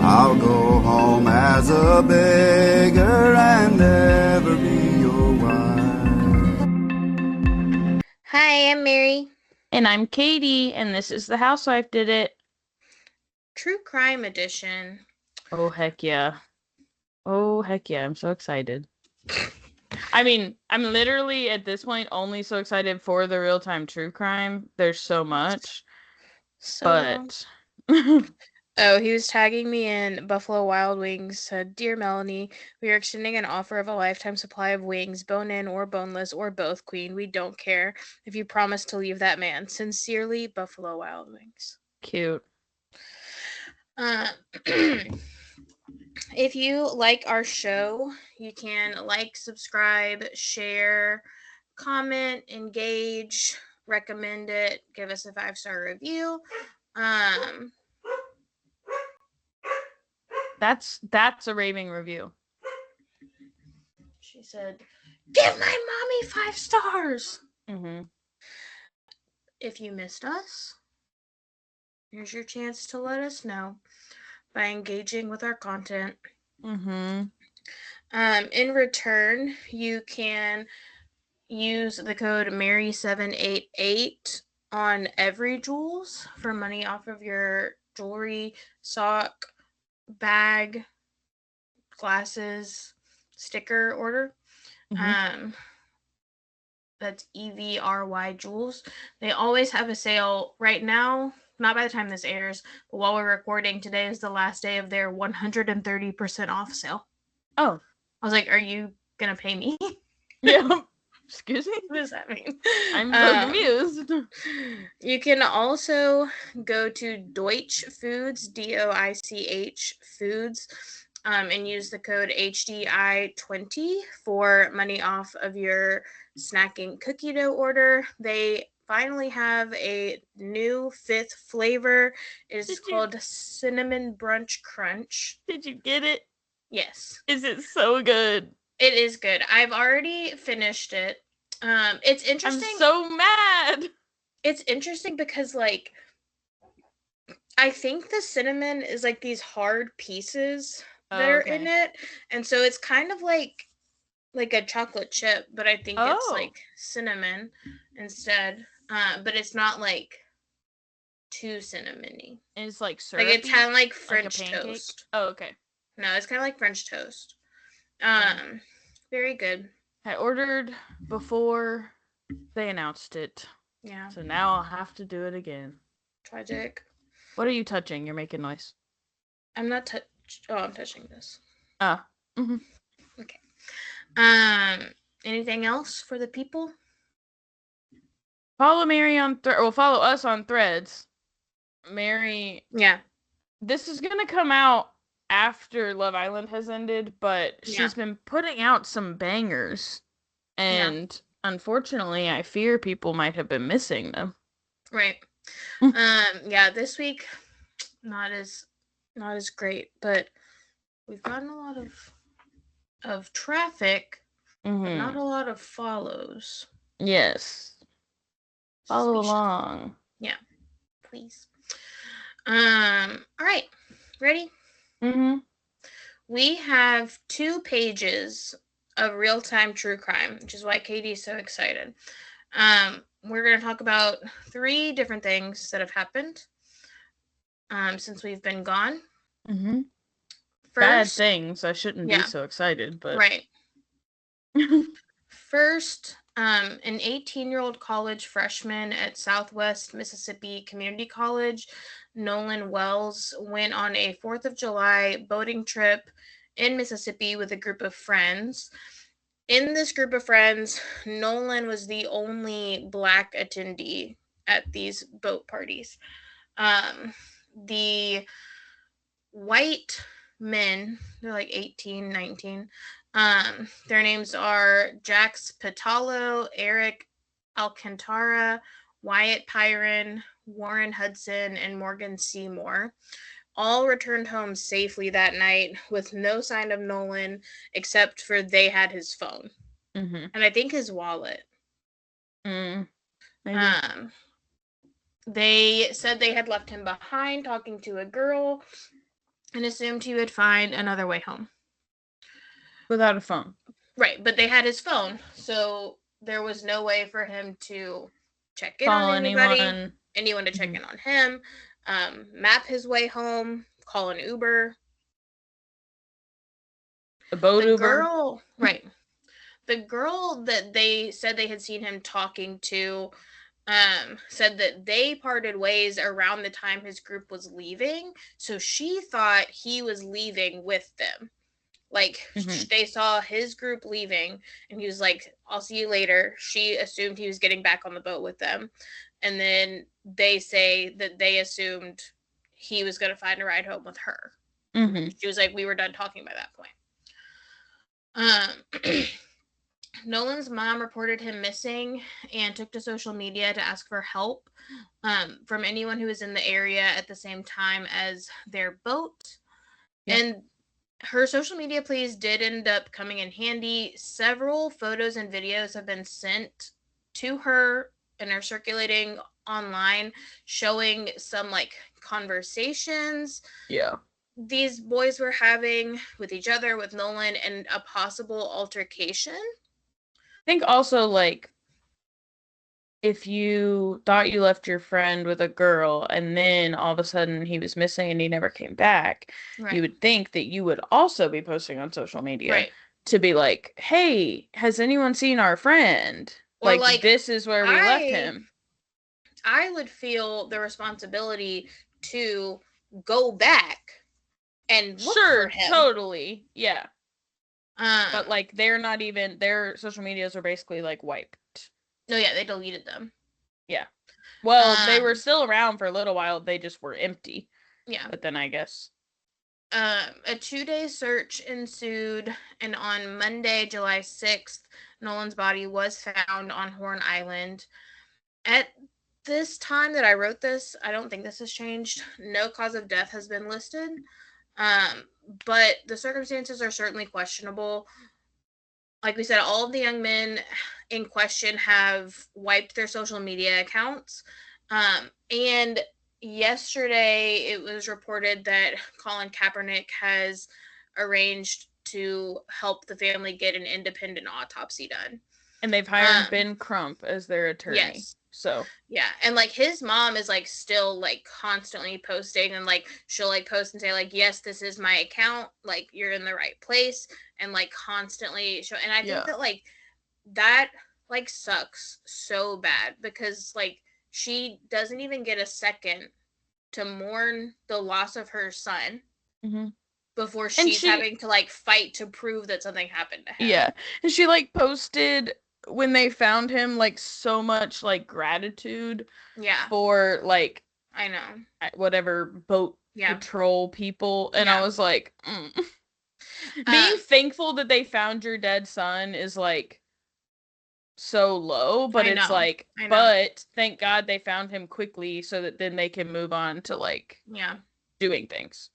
I'll go home as a beggar and never be your wife. Hi, I'm Mary. And I'm Katie, and this is The Housewife Did It. True Crime Edition. Oh, heck yeah. Oh, heck yeah. I'm so excited. I mean, I'm literally at this point only so excited for the real-time true crime. There's so much. But Oh, he was tagging me in Buffalo Wild Wings. Said, "Dear Melanie, we are extending an offer of a lifetime supply of wings, bone-in or boneless or both, Queen. We don't care if you promise to leave that man. Sincerely, Buffalo Wild Wings." Cute. If you like our show, you can like, subscribe, share, comment, engage, recommend it, give us a 5-star review. That's a raving review. She said, "Give my mommy 5 stars." If you missed us, here's your chance to let us know by engaging with our content. In return, you can use the code Mary788 on every Jewels for money off of your jewelry, sock, bag, glasses, sticker order. That's EVRY Jewels. They always have a sale right now. Not by the time this airs, but while we're recording, today is the last day of their 130% off sale. Oh. I was like, are you going to pay me? Yeah. Excuse me? What does that mean? I'm so confused. You can also go to Deutsch Foods, DOICH Foods, and use the code HDI20 for money off of your snacking cookie dough order. They finally have a new 5th flavor. It is called Cinnamon Brunch Crunch. Did you get it? Yes. Is it so good? It is good. I've already finished it. It's interesting. I'm so mad. It's interesting because, like, I think the cinnamon is like these hard pieces that are in it, and so it's kind of like a chocolate chip, but I think it's like cinnamon instead. But it's not like too cinnamony. It's like syrupy. Like, it's kind of like French toast. Oh, okay. No, it's kind of like French toast. Very good. I ordered before they announced it. Yeah. So now I'll have to do it again. Tragic. What are you touching? You're making noise. I'm not I'm touching this. Okay. Anything else for the people? Follow Mary on follow us on Threads. Mary. Yeah. This is gonna come out after Love Island has ended, but she's been putting out some bangers, and unfortunately, I fear people might have been missing them. Right. This week, not as great, but we've gotten a lot of traffic, but not a lot of follows. Yes. Follow along. Yeah, please. All right, ready? We have 2 pages of real-time true crime, which is why Katie's so excited. We're going to talk about 3 different things that have happened since we've been gone. First, bad things. I shouldn't be so excited, but... Right. First, an 18-year-old college freshman at Southwest Mississippi Community College, Nolan Wells, went on a 4th of July boating trip in Mississippi with a group of friends. In this group of friends, Nolan was the only Black attendee at these boat parties. The white men, they're like 18, 19, their names are Jax Patalo, Eric Alcantara, Wyatt Pyron, Warren Hudson, and Morgan Seymour. All returned home safely that night with no sign of Nolan except for they had his phone. And I think his wallet. They said they had left him behind talking to a girl and assumed he would find another way home. Without a phone. Right, but they had his phone, so there was no way for him to check in Call on anybody, anyone to check in on him, map his way home, call an Uber. A boat The Uber. girl, right. The girl that they said they had seen him talking to said that they parted ways around the time his group was leaving, so she thought he was leaving with them. Like, they saw his group leaving, and he was like, I'll see you later. She assumed he was getting back on the boat with them. And then they say that they assumed he was going to find a ride home with her. She was like, we were done talking by that point. Nolan's mom reported him missing and took to social media to ask for help from anyone who was in the area at the same time as their boat. Yeah. And her social media pleas did end up coming in handy. Several photos and videos have been sent to her and are circulating online, showing some like conversations these boys were having with each other, with Nolan, and a possible altercation. I think also, like, if you thought you left your friend with a girl and then all of a sudden he was missing and he never came back, you would think that you would also be posting on social media to be like, hey, has anyone seen our friend? Or like this is where we left him. I would feel the responsibility to go back and look for him. Totally. Yeah. But like they're not even, their social medias are basically like wiped. No, yeah, they deleted them. Yeah. Well, they were still around for a little while. They just were empty. Yeah. But then I guess. A 2-day search ensued, and on Monday, July 6th, Nolan's body was found on Horn Island. At this time that I wrote this, I don't think this has changed. No cause of death has been listed. But the circumstances are certainly questionable. Like we said, all of the young men in question have wiped their social media accounts. And yesterday it was reported that Colin Kaepernick has arranged to help the family get an independent autopsy done. And they've hired Ben Crump as their attorney. Yes. So yeah, and like his mom is like still like constantly posting, and like she'll like post and say like, yes, this is my account, like you're in the right place, and like constantly show. And I think that like that like sucks so bad, because like she doesn't even get a second to mourn the loss of her son before she's having to like fight to prove that something happened to him. Yeah, and she like posted when they found him like so much like gratitude for like, I know, whatever boat patrol people, and I was like being thankful that they found your dead son is like so low, but it's like, but thank God they found him quickly so that then they can move on to like doing things.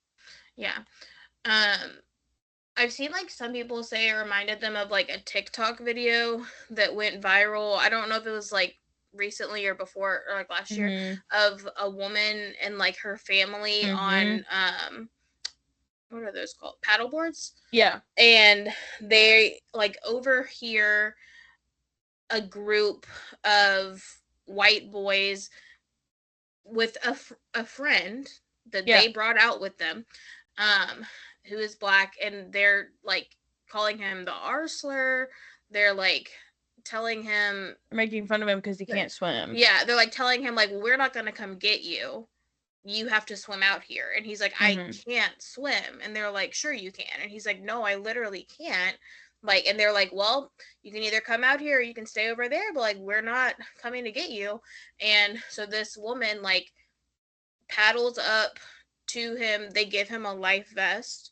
I've seen like some people say it reminded them of like a TikTok video that went viral. I don't know if it was like recently or before or like last year, of a woman and like her family on what are those called? Paddle boards? Yeah. And they like overhear a group of white boys with a friend that they brought out with them, who is black, and they're like calling him the R slur. They're like telling him, making fun of him because he can't swim. Yeah, they're like telling him like, we're not gonna come get you. You have to swim out here. And he's like, I can't swim. And they're like, sure you can. And he's like, no, I literally can't. Like, and they're like, well, you can either come out here or you can stay over there, but like we're not coming to get you. And so this woman like paddles up to him. They give him a life vest,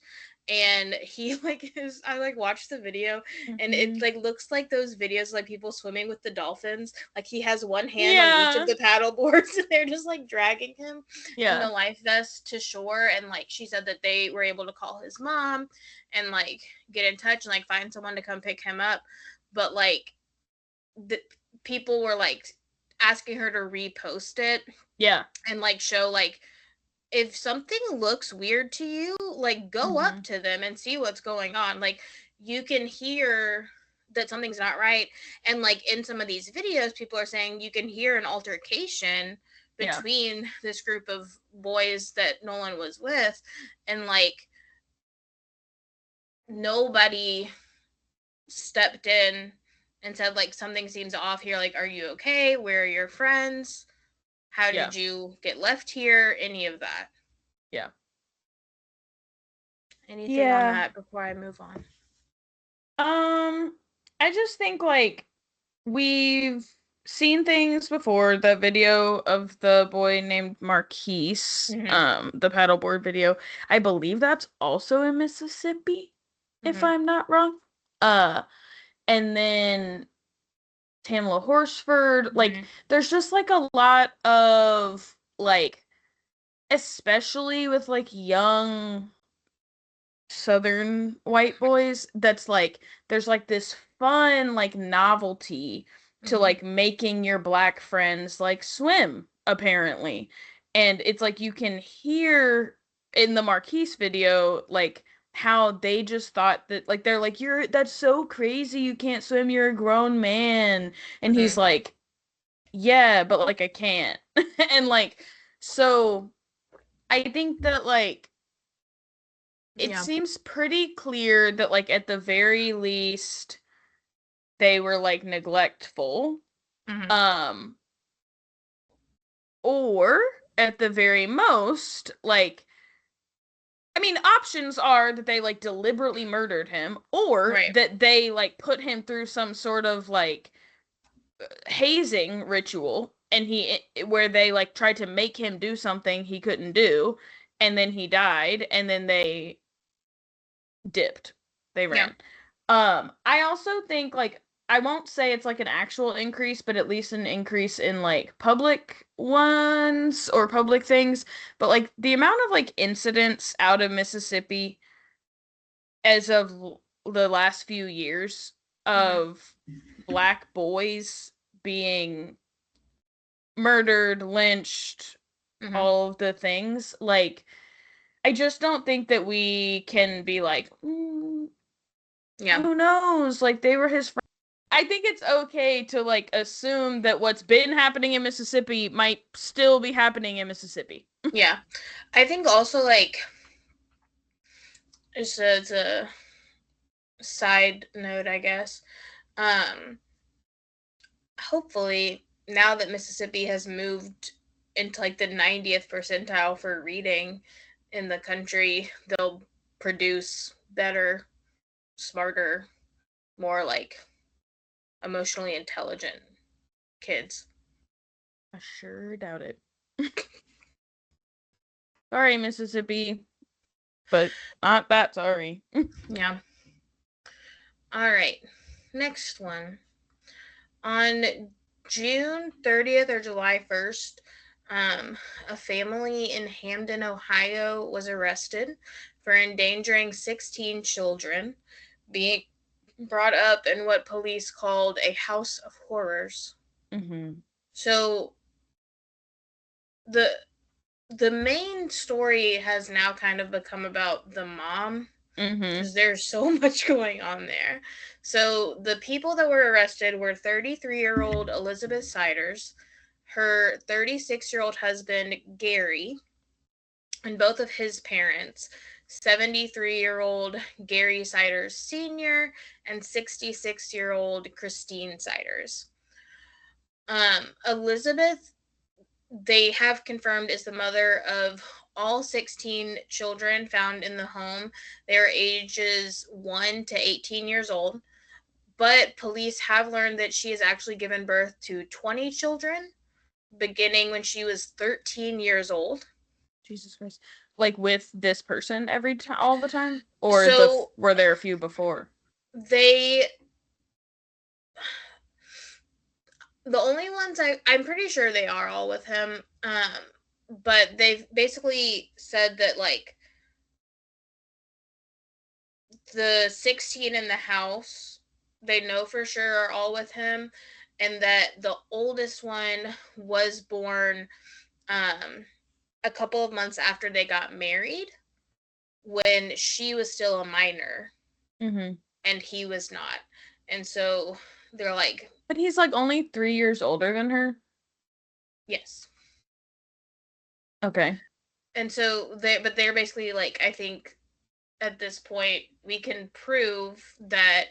and he like is, I like watched the video, and it like looks like those videos like people swimming with the dolphins. Like he has one hand on each of the paddle boards, and they're just like dragging him in the life vest to shore. And like she said that they were able to call his mom and like get in touch and like find someone to come pick him up. But like the people were like asking her to repost it. Yeah. And like show like if something looks weird to you, like, go up to them and see what's going on. Like, you can hear that something's not right. And, like, in some of these videos, people are saying you can hear an altercation between this group of boys that Nolan was with, and, like, nobody stepped in and said, like, something seems off here. Like, are you okay? Where are your friends? How did you get left here? Any of that. Yeah. Anything on that before I move on? I just think, like, we've seen things before. The video of the boy named Marquise, the paddleboard video. I believe that's also in Mississippi, if I'm not wrong. And then Tamla Horsford, like, there's just, like, a lot of, like, especially with, like, young Southern white boys, that's, like, there's, like, this fun, like, novelty to, like, making your Black friends, like, swim, apparently. And it's, like, you can hear in the Marquise video, like, how they just thought that, like, they're like, that's so crazy, you can't swim, you're a grown man. And he's like, yeah, but, like, I can't. And, like, so I think that, like, it seems pretty clear that, like, at the very least, they were, like, neglectful. Or at the very most, like, I mean, options are that they, like, deliberately murdered him, or that they, like, put him through some sort of, like, hazing ritual, and where they, like, tried to make him do something he couldn't do, and then he died, and then they dipped. They ran. I also think, like, I won't say it's, like, an actual increase, but at least an increase in, like, public ones or public things. But, like, the amount of, like, incidents out of Mississippi as of the last few years of Black boys being murdered, lynched, all of the things, like, I just don't think that we can be like, who knows? Like, they were his friends. I think it's okay to, like, assume that what's been happening in Mississippi might still be happening in Mississippi. Yeah. I think also, like, just as a side note, I guess, hopefully, now that Mississippi has moved into, like, the 90th percentile for reading in the country, they'll produce better, smarter, more, like, emotionally intelligent kids. I sure doubt it. Sorry, Mississippi, but not that sorry. Yeah. All right. Next one. On June 30th or July 1st, a family in Hamden, Ohio was arrested for endangering 16 children, being brought up in what police called a house of horrors. So the main story has now kind of become about the mom, because there's so much going on there. So the people that were arrested were 33-year-old Elizabeth Siders, her 36-year-old husband Gary, and both of his parents, 73-year-old Gary Siders Sr. and 66-year-old Christine Siders. Elizabeth, they have confirmed, is the mother of all 16 children found in the home. They are ages 1 to 18 years old. But police have learned that she has actually given birth to 20 children, beginning when she was 13 years old. Jesus Christ. Like, with this person all the time? Or were there a few before? The only ones I'm pretty sure they are all with him. But they've basically said that, like, the 16 in the house, they know for sure are all with him, and that the oldest one was born a couple of months after they got married, when she was still a minor and he was not. And so they're like, but he's like only 3 years older than her. yes. Okay. And so they're basically like, I think at this point we can prove that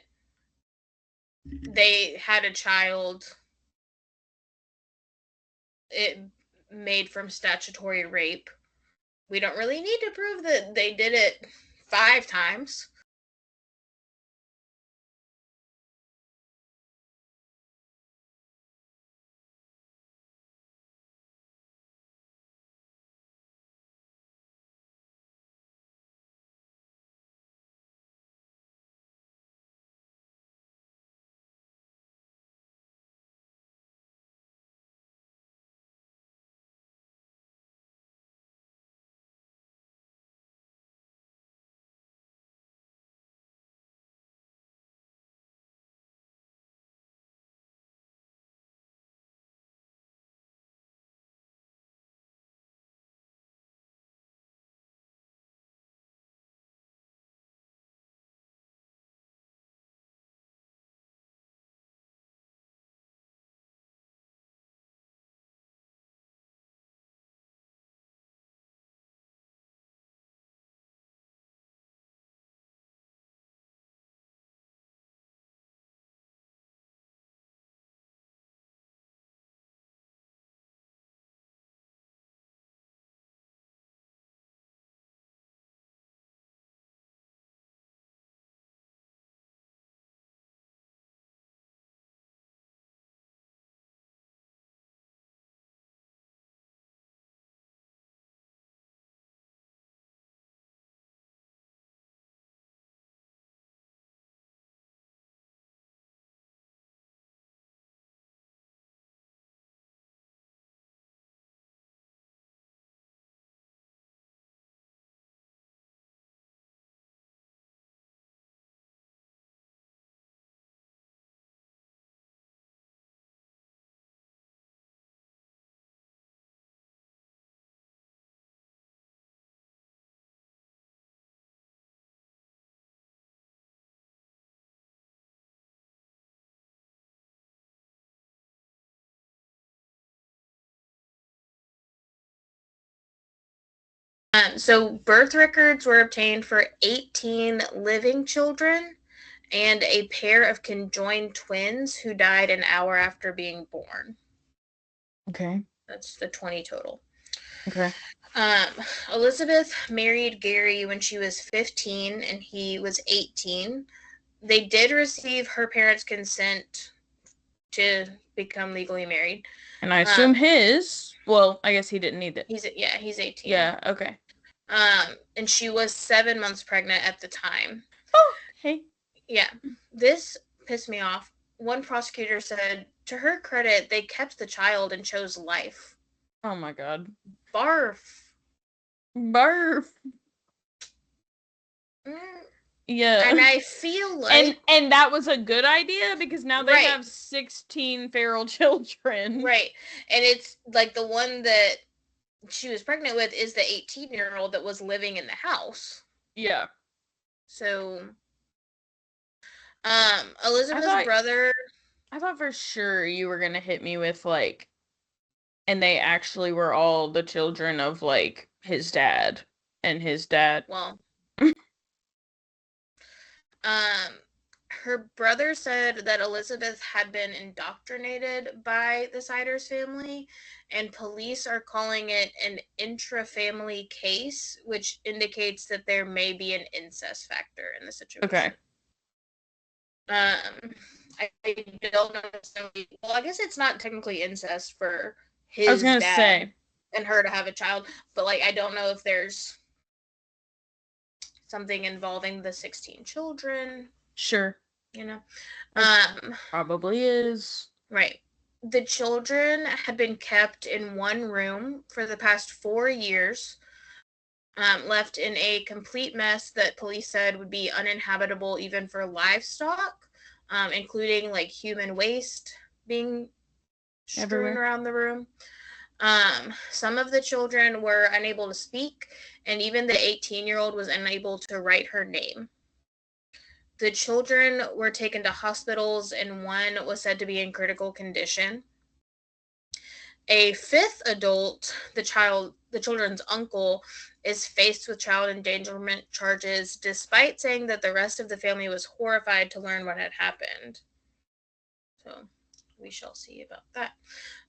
they had a child it made from statutory rape. We don't really need to prove that they did it 5 times. So birth records were obtained for 18 living children and a pair of conjoined twins who died an hour after being born. Okay. That's the 20 total. Okay. Elizabeth married Gary when she was 15 and he was 18. They did receive her parents' consent to become legally married. And I assume well, I guess he didn't need it. He's 18. Yeah, okay. And she was 7 months pregnant at the time. Oh, hey. Yeah. This pissed me off. One prosecutor said, to her credit, they kept the child and chose life. Oh my god. Barf. Barf. Yeah. And I feel like and that was a good idea because now they have 16 feral children. Right. And it's like the one that she was pregnant with is the 18-year-old that was living in the house. Yeah. So Elizabeth's brother, I thought for sure you were gonna hit me with like, and they actually were all the children of like his dad and his dad. Well, her brother said that Elizabeth had been indoctrinated by the Siders family, and police are calling it an intra-family case, which indicates that there may be an incest factor in the situation. Okay. I don't know. Well, I guess it's not technically incest for his I was gonna dad say and her to have a child, but like I don't know if there's something involving the 16 children. Sure. You know, probably is. Right. The children had been kept in one room for the past 4 years, left in a complete mess that police said would be uninhabitable even for livestock, including like human waste being strewn around the room. Some of the children were unable to speak, and even the 18-year-old was unable to write her name. The children were taken to hospitals, and one was said to be in critical condition. A fifth adult, the children's uncle, is faced with child endangerment charges, despite saying that the rest of the family was horrified to learn what had happened. So we shall see about that.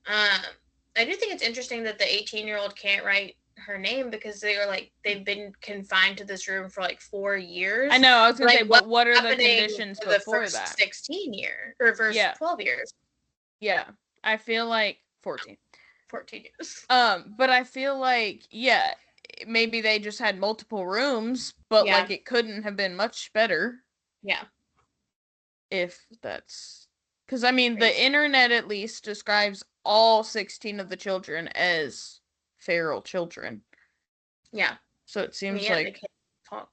I do think it's interesting that the 18-year-old can't write her name, because they've been confined to this room for like 4 years. I know, I was gonna say, but what are the happening conditions for the before first that? 16 years or first Yeah. 12 years? Yeah, I feel like 14. 14 years. But I feel like, yeah, maybe they just had multiple rooms, but Yeah. like it couldn't have been much better Yeah. if that's because I mean Crazy. the internet at least describes all 16 of the children as feral children. Yeah. So it seems Yeah, they like can't talk.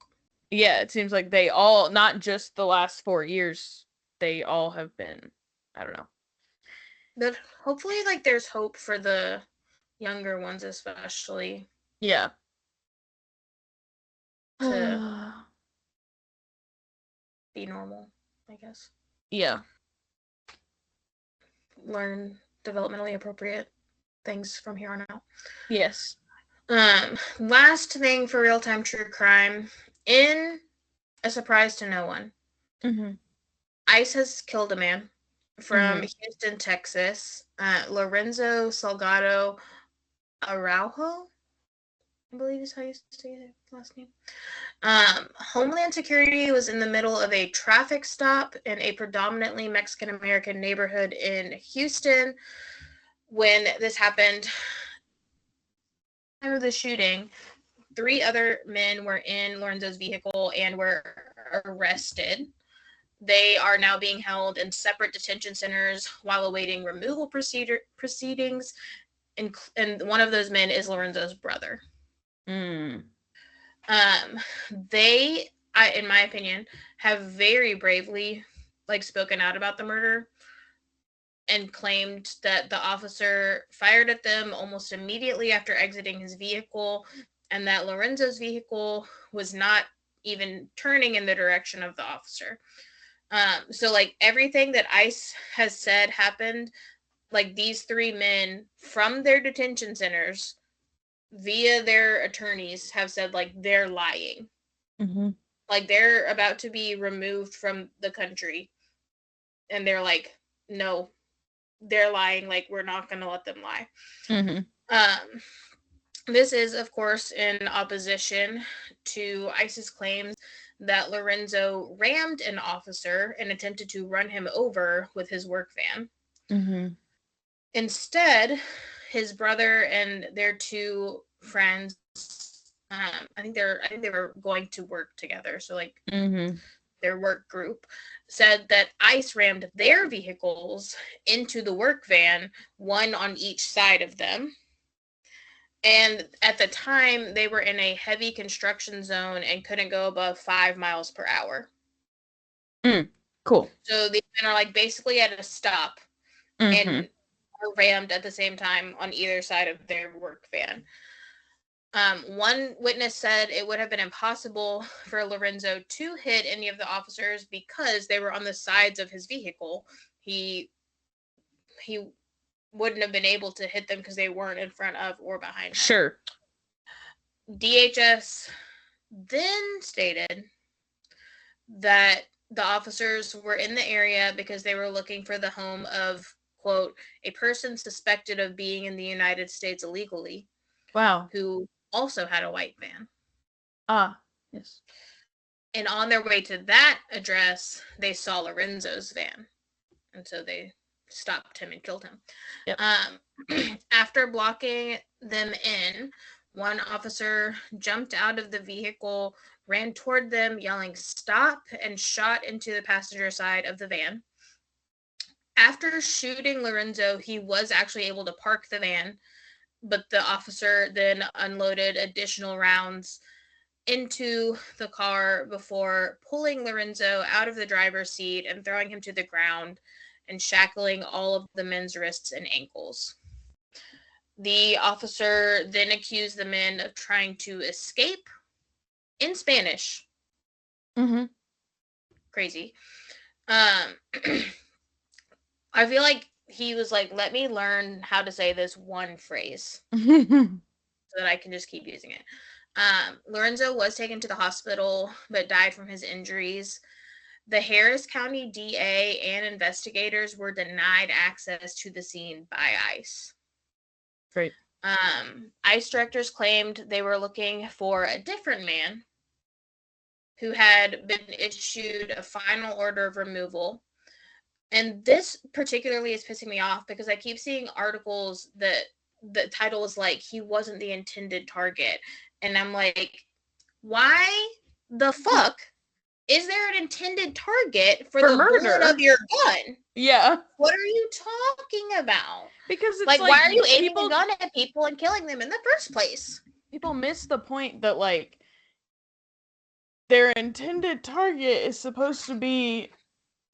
yeah, it seems like they all, not just the last 4 years, they all have been, I don't know. But hopefully, like, there's hope for the younger ones, especially, Yeah. to be normal, I guess. Yeah. Learn developmentally appropriate things from here on out. Yes. Last thing for real-time true crime. In a surprise to no one, ICE has killed a man from Houston, Texas. Lorenzo Salgado Araujo, I believe is how you say his last name. Homeland Security was in the middle of a traffic stop in a predominantly Mexican-American neighborhood in Houston when this happened. At the time of the shooting, 3 other men were in Lorenzo's vehicle and were arrested. They are now being held in separate detention centers while awaiting removal proceedings, and one of those men is Lorenzo's brother. They, in my opinion, have very bravely spoken out about the murder and claimed that the officer fired at them almost immediately after exiting his vehicle, and that Lorenzo's vehicle was not even turning in the direction of the officer. So everything that ICE has said happened, these 3 men from their detention centers via their attorneys have said they're lying. They're about to be removed from the country, and they're no, they're lying. We're not going to let them lie. This is, of course, in opposition to ICE's claims that Lorenzo rammed an officer and attempted to run him over with his work van. Instead, his brother and their 2 friends, I think they were going to work together. So their work group said that ICE rammed their vehicles into the work van, one on each side of them. And at the time, they were in a heavy construction zone and couldn't go above 5 miles per hour. Cool. So these men are basically at a stop and are rammed at the same time on either side of their work van. One witness said it would have been impossible for Lorenzo to hit any of the officers because they were on the sides of his vehicle. He wouldn't have been able to hit them because they weren't in front of or behind him. Sure. DHS then stated that the officers were in the area because they were looking for the home of, quote, a person suspected of being in the United States illegally. Wow. Who also had a white van. Yes. And on their way to that address, they saw Lorenzo's van. And so they stopped him and killed him. Yep. After blocking them in, one officer jumped out of the vehicle, ran toward them, yelling, "Stop," and shot into the passenger side of the van. After shooting Lorenzo, he was actually able to park the van, but the officer then unloaded additional rounds into the car before pulling Lorenzo out of the driver's seat and throwing him to the ground and shackling all of the men's wrists and ankles. The officer then accused the men of trying to escape in Spanish. Mm-hmm. Crazy. I feel like he was like, let me learn how to say this one phrase so that I can just keep using it. Lorenzo was taken to the hospital but died from his injuries. The Harris County DA and investigators were denied access to the scene by ICE. Great. ICE directors claimed they were looking for a different man who had been issued a final order of removal. And this particularly is pissing me off because I keep seeing articles that the title is like, he wasn't the intended target. And I'm like, why the fuck is there an intended target for the murder. bullet of your gun? Yeah. What are you talking about? Because it's like why are you aiming a gun at people and killing them in the first place? People miss the point that, like, their intended target is supposed to be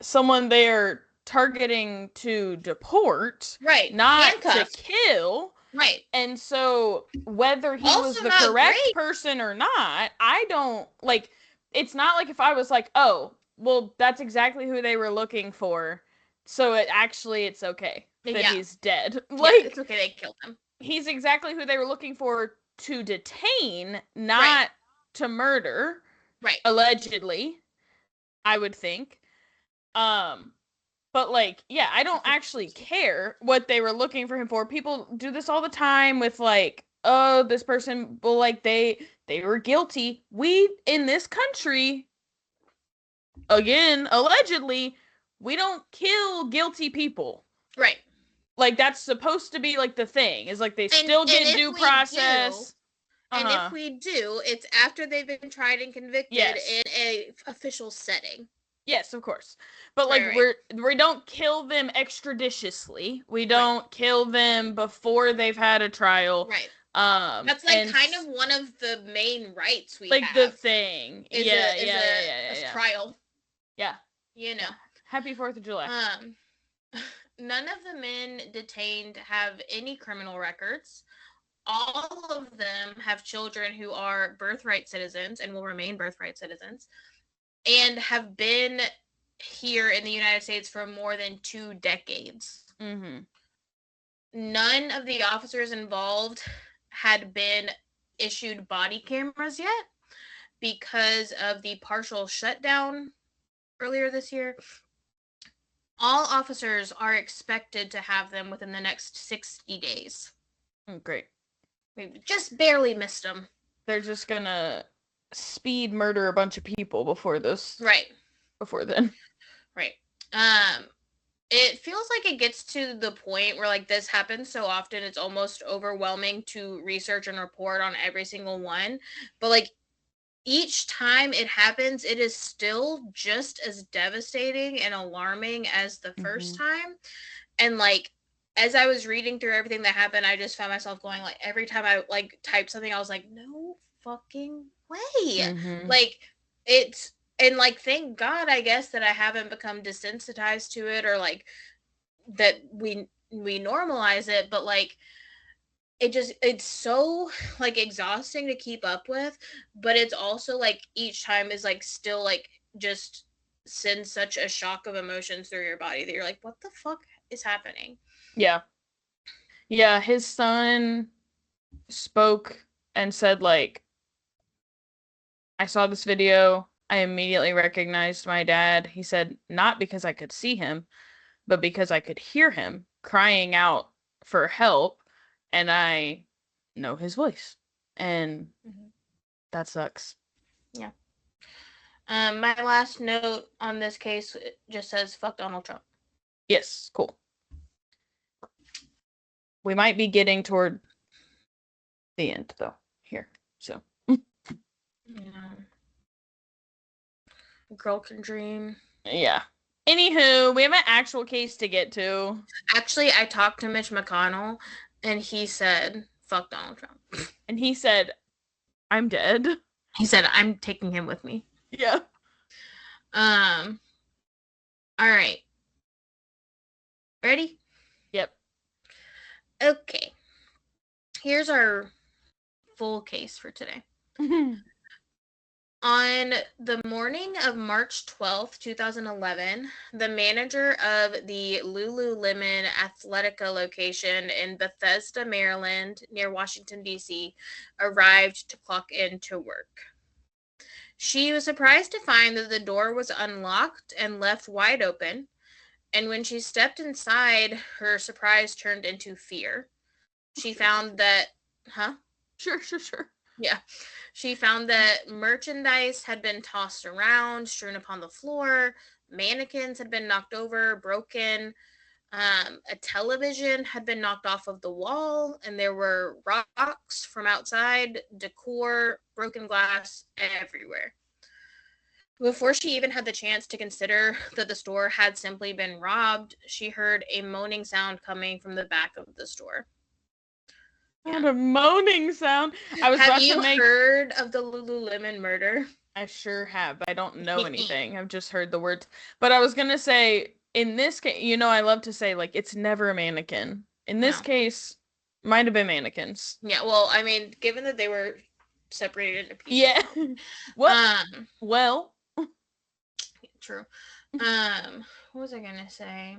someone they are targeting to deport, right? Not Handcuffed. to kill, right? And so whether he Also was the not correct great. person or not, I don't like. It's not like if I was like, oh, well, that's exactly who they were looking for, so it's okay that Yeah. he's dead. Yeah, Like, it's okay they killed him. He's exactly who they were looking for to detain, not to murder. Right. Allegedly, I would think. But, like, yeah, I don't actually care what they were looking for him for. People do this all the time with, like, oh, this person, well, like, they were guilty. We, in this country, again, allegedly, we don't kill guilty people. Right. Like, that's supposed to be, like, the thing. Is, like, they still get due process. And if we do, it's after they've been tried and convicted in a official setting. Yes, of course. But, like, we don't kill them extrajudiciously. We don't kill them before they've had a trial. Right. That's, like, kind of one of the main rights we have. Like, the thing. Is a trial. Yeah. You know. Happy 4th of July. None of the men detained have any criminal records. All of them have children who are birthright citizens and will remain birthright citizens and have been here in the United States for more than 2 decades. Mm-hmm. None of the officers involved had been issued body cameras yet because of the partial shutdown earlier this year. All officers are expected to have them within the next 60 days. Great. We just barely missed them. They're just gonna speed murder a bunch of people before this. Right. Before then. Right. It feels like it gets to the point where, like, this happens so often, it's almost overwhelming to research and report on every single one. But, like, each time it happens, it is still just as devastating and alarming as the first time. And, like, as I was reading through everything that happened, I just found myself going, like, every time I, like, typed something, I was like, no fucking way. Like, it's, and, like, thank God, I guess, that I haven't become desensitized to it, or, like, that we normalize it, but, like, it's so, like, exhausting to keep up with, but it's also, like, each time is, like, still, like, just sends such a shock of emotions through your body that you're like, what the fuck is happening? Yeah. Yeah, his son spoke and said, like, I saw this video. I immediately recognized my dad. He said, not because I could see him, but because I could hear him crying out for help, and I know his voice. And that sucks. Yeah. My last note on this case just says, fuck Donald Trump. Yes, cool. We might be getting toward the end, though, here. So. Yeah. Girl can dream. Yeah. Anywho, we have an actual case to get to. Actually, I talked to Mitch McConnell, and he said, fuck Donald Trump. And he said, I'm dead. He said, I'm taking him with me. Yeah. All right. Ready? Yep. Okay. Here's our full case for today. On the morning of March 12th, 2011, the manager of the Lululemon Athletica location in Bethesda, Maryland, near Washington, D.C., arrived to clock in to work. She was surprised to find that the door was unlocked and left wide open, and when she stepped inside, her surprise turned into fear. She found that... Huh? Sure. Yeah. She found that merchandise had been tossed around, strewn upon the floor, mannequins had been knocked over, broken, a television had been knocked off of the wall, and there were rocks from outside, decor, broken glass everywhere. Before she even had the chance to consider that the store had simply been robbed, she heard a moaning sound coming from the back of the store. Not a moaning sound. I was Have about you to make. heard of the Lululemon murder? I sure have. I don't know anything. I've just heard the words. But I was gonna say, in this case, I love to say like it's never a mannequin. In this case, might have been mannequins. Yeah. Well, I mean, given that they were separated into pieces. Yeah. Well. True. What was I gonna say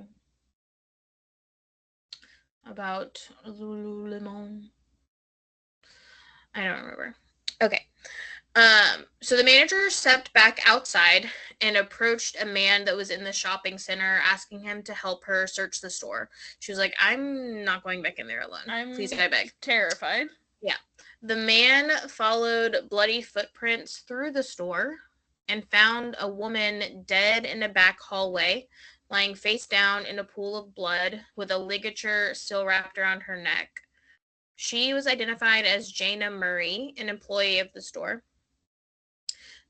about Lululemon? I don't remember. Okay. So the manager stepped back outside and approached a man that was in the shopping center, asking him to help her search the store. She was like, "I'm not going back in there alone. Please, I beg." Terrified. Yeah. The man followed bloody footprints through the store and found a woman dead in a back hallway, lying face down in a pool of blood with a ligature still wrapped around her neck. She was identified as Jayna Murray, an employee of the store.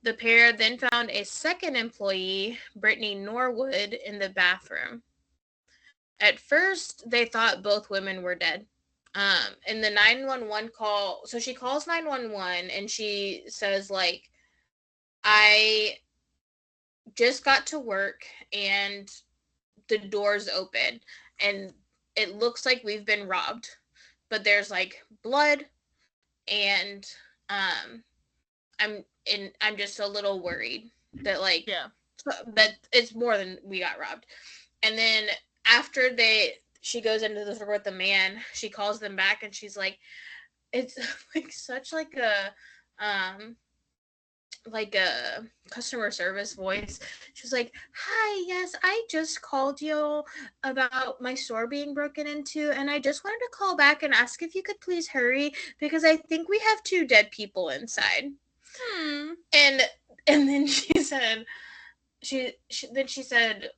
The pair then found a second employee, Brittany Norwood, in the bathroom. At first, they thought both women were dead. In the 911 call, so she calls 911 and she says, like, "I just got to work and the door's open and it looks like we've been robbed, but there's like blood and I'm just a little worried that that it's more than we got robbed." And then after she goes into the store with the man, she calls them back and she's like, it's like such like a customer service voice. She was like, "Hi, yes, I just called you about my store being broken into, and I just wanted to call back and ask if you could please hurry because I think we have 2 dead people inside." And then she said, she said,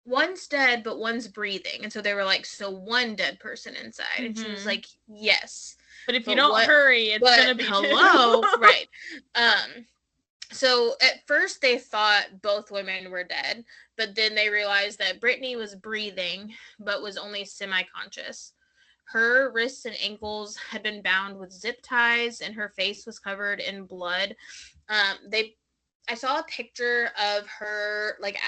"One's dead, but one's breathing." And so they were like, "So 1 dead person inside?" And she was like, "Yes. But if you don't hurry, it's going to be hello." Right. So at first they thought both women were dead, but then they realized that Brittany was breathing, but was only semi-conscious. Her wrists and ankles had been bound with zip ties, and her face was covered in blood. I saw a picture of her, like,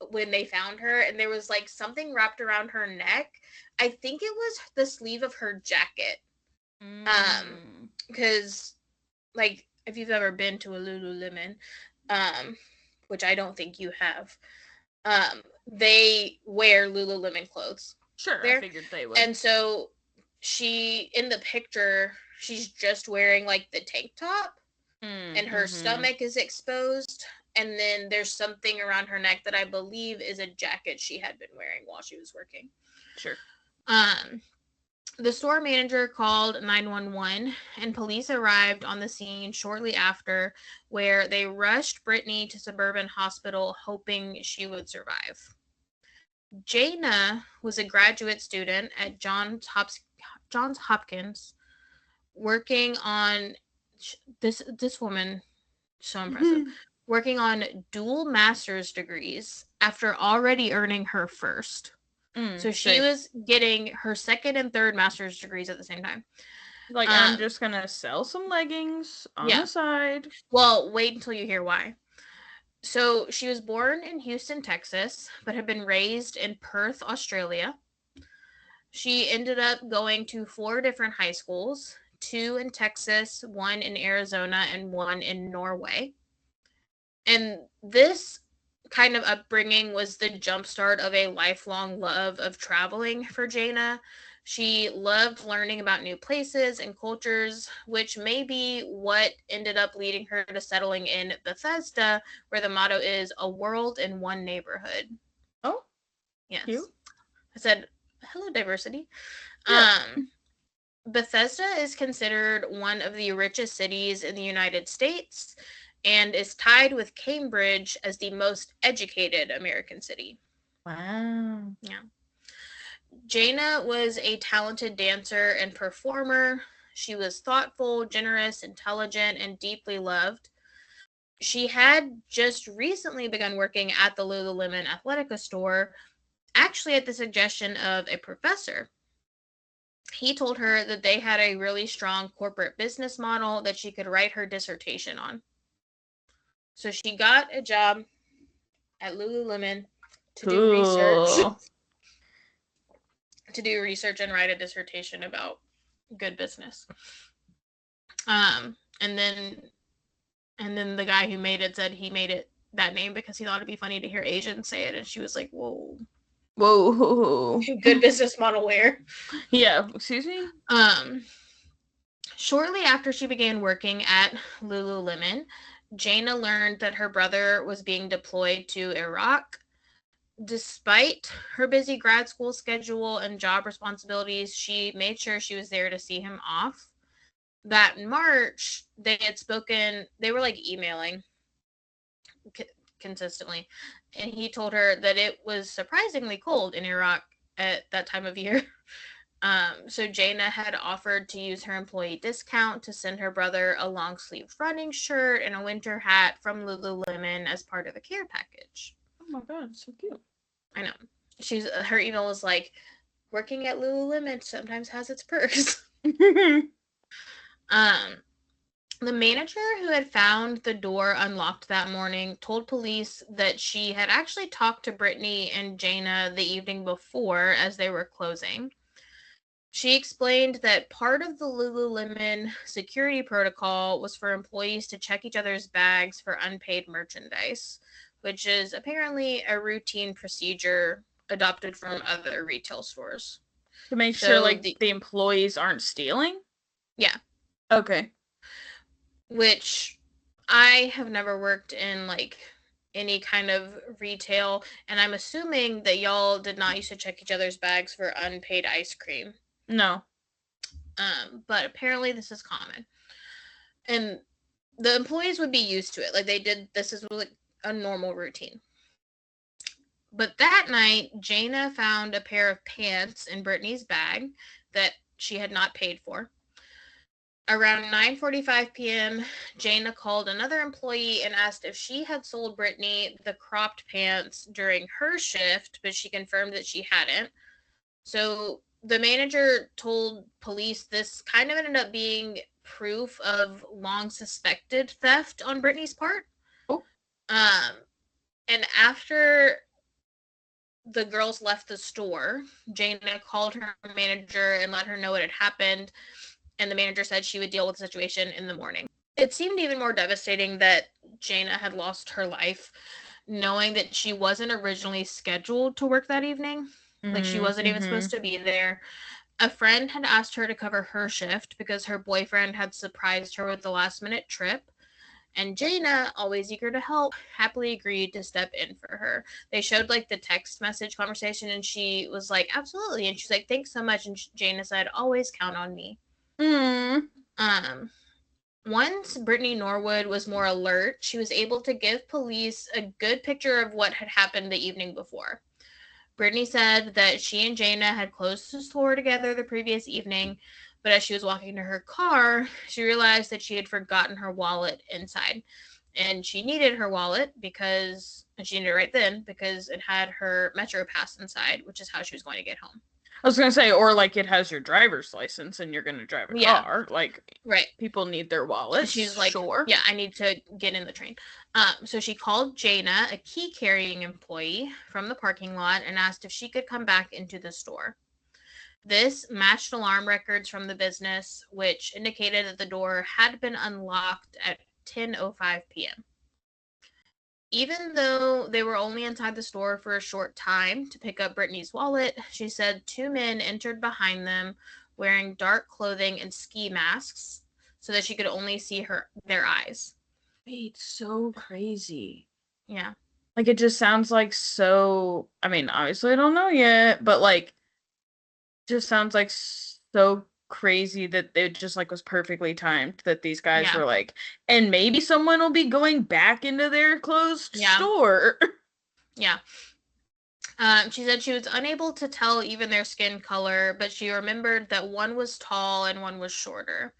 when they found her, and there was, like, something wrapped around her neck. I think it was the sleeve of her jacket. Because, like, if you've ever been to a Lululemon, which I don't think you have, they wear Lululemon clothes. Sure, there. I figured they would. And so in the picture, she's just wearing, like, the tank top, and her stomach is exposed, and then there's something around her neck that I believe is a jacket she had been wearing while she was working. Sure. The store manager called 911, and police arrived on the scene shortly after, where they rushed Brittany to Suburban Hospital, hoping she would survive. Jayna was a graduate student at Johns Hopkins, working on this woman, so impressive, working on dual master's degrees after already earning her first. So she was getting her second and third master's degrees at the same time. Like, I'm just going to sell some leggings on the side. Well, wait until you hear why. So she was born in Houston, Texas, but had been raised in Perth, Australia. She ended up going to 4 different high schools, 2 in Texas, 1 in Arizona, and 1 in Norway. And this kind of upbringing was the jumpstart of a lifelong love of traveling for Jayna. She loved learning about new places and cultures, which may be what ended up leading her to settling in Bethesda, where the motto is a world in one neighborhood. Oh, yes. cute. I said, hello, diversity. Yeah. Bethesda is considered one of the richest cities in the United States and is tied with Cambridge as the most educated American city. Wow. Yeah. Jayna was a talented dancer and performer. She was thoughtful, generous, intelligent, and deeply loved. She had just recently begun working at the Lululemon Athletica store, actually at the suggestion of a professor. He told her that they had a really strong corporate business model that she could write her dissertation on. So she got a job at Lululemon to do research. To do research and write a dissertation about good business. And then the guy who made it said he made it that name because he thought it'd be funny to hear Asians say it, and she was like, "Whoa, good business model where?" Yeah, excuse me. Shortly after she began working at Lululemon, Jayna learned that her brother was being deployed to Iraq. Despite her busy grad school schedule and job responsibilities, she made sure she was there to see him off. That March, they had spoken, they were like emailing consistently, and he told her that it was surprisingly cold in Iraq at that time of year. So Jayna had offered to use her employee discount to send her brother a long sleeve running shirt and a winter hat from Lululemon as part of the care package. Oh my god, so cute. I know. Her email was like, working at Lululemon sometimes has its perks. The manager who had found the door unlocked that morning told police that she had actually talked to Brittany and Jayna the evening before as they were closing. She explained that part of the Lululemon security protocol was for employees to check each other's bags for unpaid merchandise, which is apparently a routine procedure adopted from other retail stores. To make sure, like, the employees aren't stealing? Yeah. Okay. Which I have never worked in, like, any kind of retail, and I'm assuming that y'all did not used to check each other's bags for unpaid ice cream. No. But apparently this is common. And the employees would be used to it. Like, this is like a normal routine. But that night, Jayna found a pair of pants in Brittany's bag that she had not paid for. Around 9:45 p.m., Jayna called another employee and asked if she had sold Brittany the cropped pants during her shift, but she confirmed that she hadn't. So the manager told police this kind of ended up being proof of long suspected theft on Brittany's part. Oh. And after the girls left the store, Jayna called her manager and let her know what had happened, and the manager said she would deal with the situation in the morning. It seemed even more devastating that Jayna had lost her life, knowing that she wasn't originally scheduled to work that evening. Like, she wasn't even supposed to be there. A friend had asked her to cover her shift because her boyfriend had surprised her with the last-minute trip. And Jayna, always eager to help, happily agreed to step in for her. They showed, like, the text message conversation, and she was like, absolutely. And she's like, thanks so much. And Jayna said, always count on me. Once Brittany Norwood was more alert, she was able to give police a good picture of what had happened the evening before. Brittany said that she and Jayna had closed the store together the previous evening, but as she was walking to her car, she realized that she had forgotten her wallet inside. And she needed her wallet and she needed it right then because it had her Metro Pass inside, which is how she was going to get home. I was going to say, or like it has your driver's license and you're going to drive a car. Like, right. People need their wallets. She's like, sure. Yeah, I need to get in the train. So she called Jayna, a key carrying employee from the parking lot, and asked if she could come back into the store. This matched alarm records from the business, which indicated that the door had been unlocked at 10:05 p.m. Even though they were only inside the store for a short time to pick up Brittany's wallet, she said 2 men entered behind them wearing dark clothing and ski masks so that she could only see their eyes. Wait, so crazy. Yeah. Like, it just sounds like so, I mean, obviously I don't know yet, but like, just sounds like so crazy that it just like was perfectly timed that these guys Yeah. were like, and maybe someone will be going back into their closed Yeah. store. Yeah. She said she was unable to tell even their skin color, but she remembered that one was tall and one was shorter.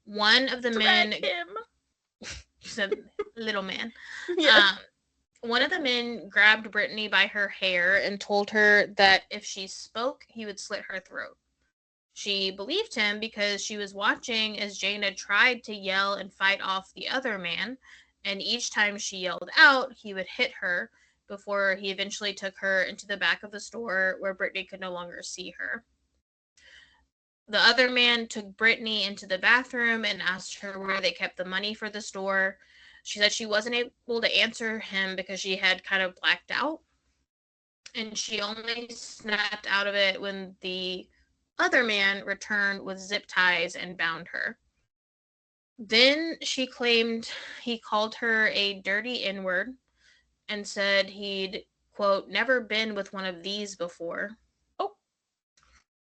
One of the men, him. she said, little man. Yeah. One of the men grabbed Brittany by her hair and told her that if she spoke, he would slit her throat. She believed him because she was watching as Jayna tried to yell and fight off the other man, and each time she yelled out, he would hit her before he eventually took her into the back of the store where Brittany could no longer see her. The other man took Brittany into the bathroom and asked her where they kept the money for the store. She said she wasn't able to answer him because she had kind of blacked out, and she only snapped out of it when the other man returned with zip ties and bound her. Then she claimed he called her a dirty N-word and said he'd, quote, never been with one of these before. Oh.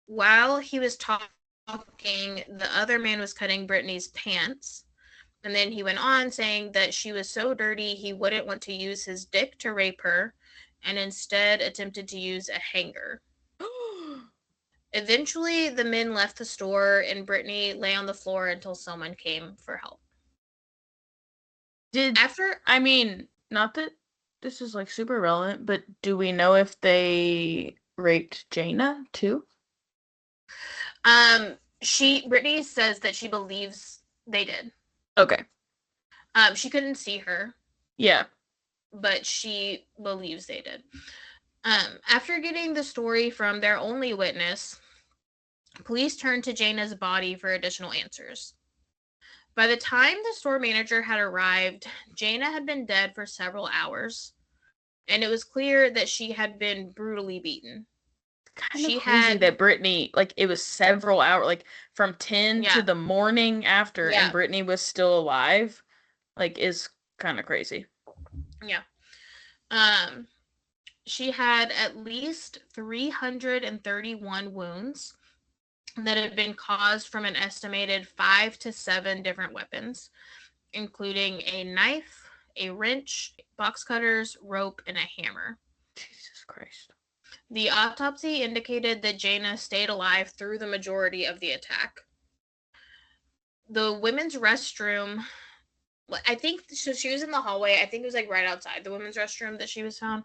While he was talking, the other man was cutting Brittany's pants. And then he went on saying that she was so dirty he wouldn't want to use his dick to rape her, and instead attempted to use a hanger. Eventually, the men left the store, and Brittany lay on the floor until someone came for help. I mean, not that this is like super relevant, but do we know if they raped Jayna too? Brittany says that she believes they did. Okay. She couldn't see her. Yeah. But she believes they did. After getting the story from their only witness, police turned to Jayna's body for additional answers. By the time the store manager had arrived, Jayna had been dead for several hours, and it was clear that she had been brutally beaten. Kind of crazy that Brittany, like, it was several hours, like, from 10 to the morning after, and Brittany was still alive, like, is kind of crazy. Yeah. She had at least 331 wounds that had been caused from an estimated 5 to 7 different weapons, including a knife, a wrench, box cutters, rope, and a hammer. Jesus Christ. The autopsy indicated that Jayna stayed alive through the majority of the attack. The women's restroom, I think, so she was in the hallway. I think it was like right outside the women's restroom that she was found.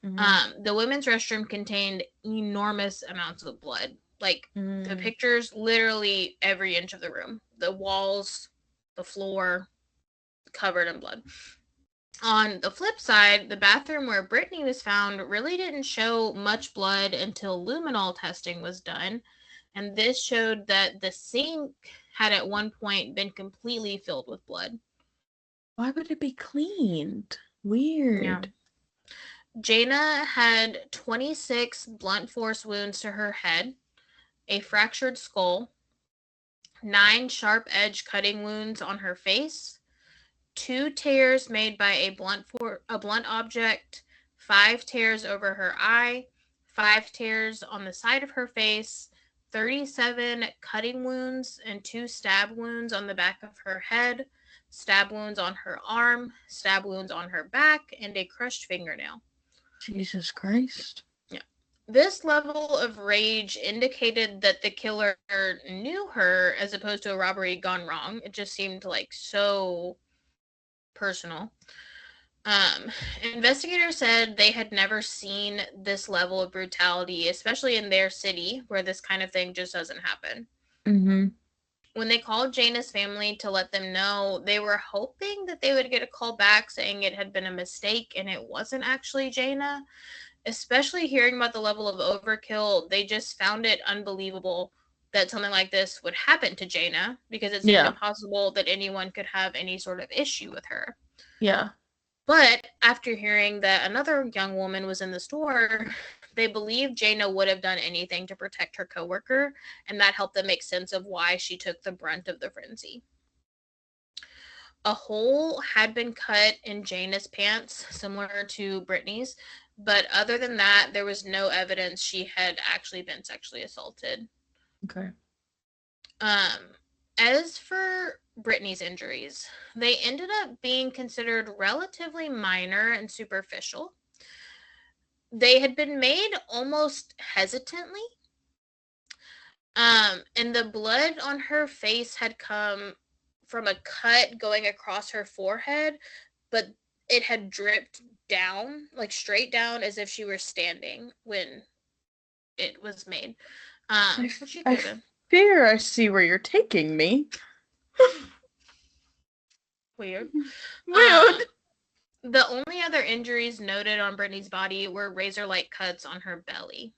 Mm-hmm. The women's restroom contained enormous amounts of blood. Like, the pictures, literally every inch of the room. The walls, the floor, covered in blood. On the flip side, the bathroom where Brittany was found really didn't show much blood until luminol testing was done. And this showed that the sink had at one point been completely filled with blood. Why would it be cleaned? Weird. Yeah. Jayna had 26 blunt force wounds to her head, a fractured skull, 9 sharp edge cutting wounds on her face, 2 tears made by a blunt object, 5 tears over her eye, 5 tears on the side of her face, 37 cutting wounds and 2 stab wounds on the back of her head, stab wounds on her arm, stab wounds on her back, and a crushed fingernail. Jesus Christ. Yeah. This level of rage indicated that the killer knew her as opposed to a robbery gone wrong. It just seemed like so personal. Investigators said they had never seen this level of brutality, especially in their city where this kind of thing just doesn't happen. Mm-hmm. When they called Jayna's family to let them know, they were hoping that they would get a call back saying it had been a mistake and it wasn't actually Jayna. especially hearing about the level of overkill, they just found it unbelievable that something like this would happen to Jayna, because it seemed impossible that anyone could have any sort of issue with her. Yeah. But after hearing that another young woman was in the store, they believed Jayna would have done anything to protect her coworker, and that helped them make sense of why she took the brunt of the frenzy. A hole had been cut in Jayna's pants, similar to Brittany's, but other than that, there was no evidence she had actually been sexually assaulted. Okay. As for Brittany's injuries, they ended up being considered relatively minor and superficial. They had been made almost hesitantly. And the blood on her face had come from a cut going across her forehead, but it had dripped down, like straight down, as if she were standing when it was made. I fear I see where you're taking me. Weird. Weird. The only other injuries noted on Brittany's body were razor-like cuts on her belly.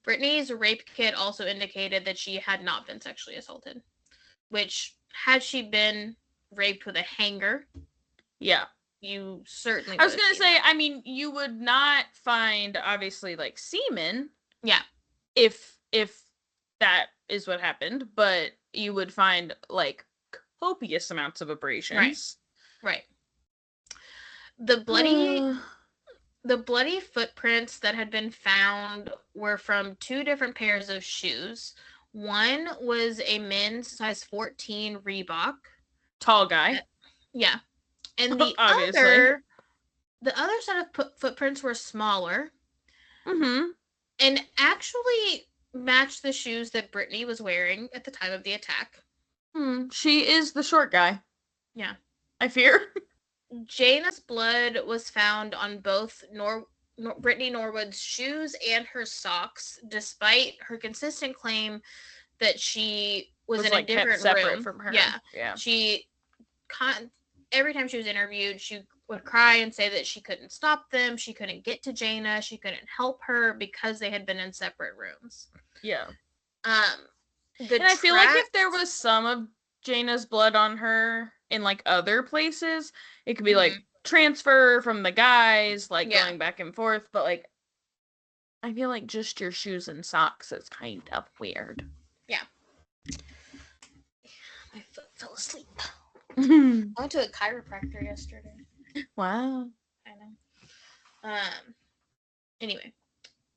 Brittany's rape kit also indicated that she had not been sexually assaulted, which, had she been raped with a hanger, yeah, you certainly I was going to say, I mean, you would not find, obviously, like, semen. Yeah. If that is what happened, but you would find, like, copious amounts of abrasions. Right. The bloody footprints that had been found were from two different pairs of shoes. One was a men's size 14 Reebok. Tall guy. Yeah. And the other set of footprints were smaller. Mm-hmm. And actually matched the shoes that Brittany was wearing at the time of the attack. She is the short guy. Yeah. I fear. Jayna's blood was found on both Brittany Norwood's shoes and her socks, despite her consistent claim that she was in a different room from her. Yeah. She every time she was interviewed, she would cry and say that she couldn't stop them, she couldn't get to Jayna, she couldn't help her because they had been in separate rooms. Yeah. And I feel like if there was some of Jayna's blood on her in, like, other places, it could be, like, transfer from the guys, like, going back and forth, but, like, I feel like just your shoes and socks is kind of weird. Yeah. My foot fell asleep. I went to a chiropractor yesterday. Wow. I know. Anyway,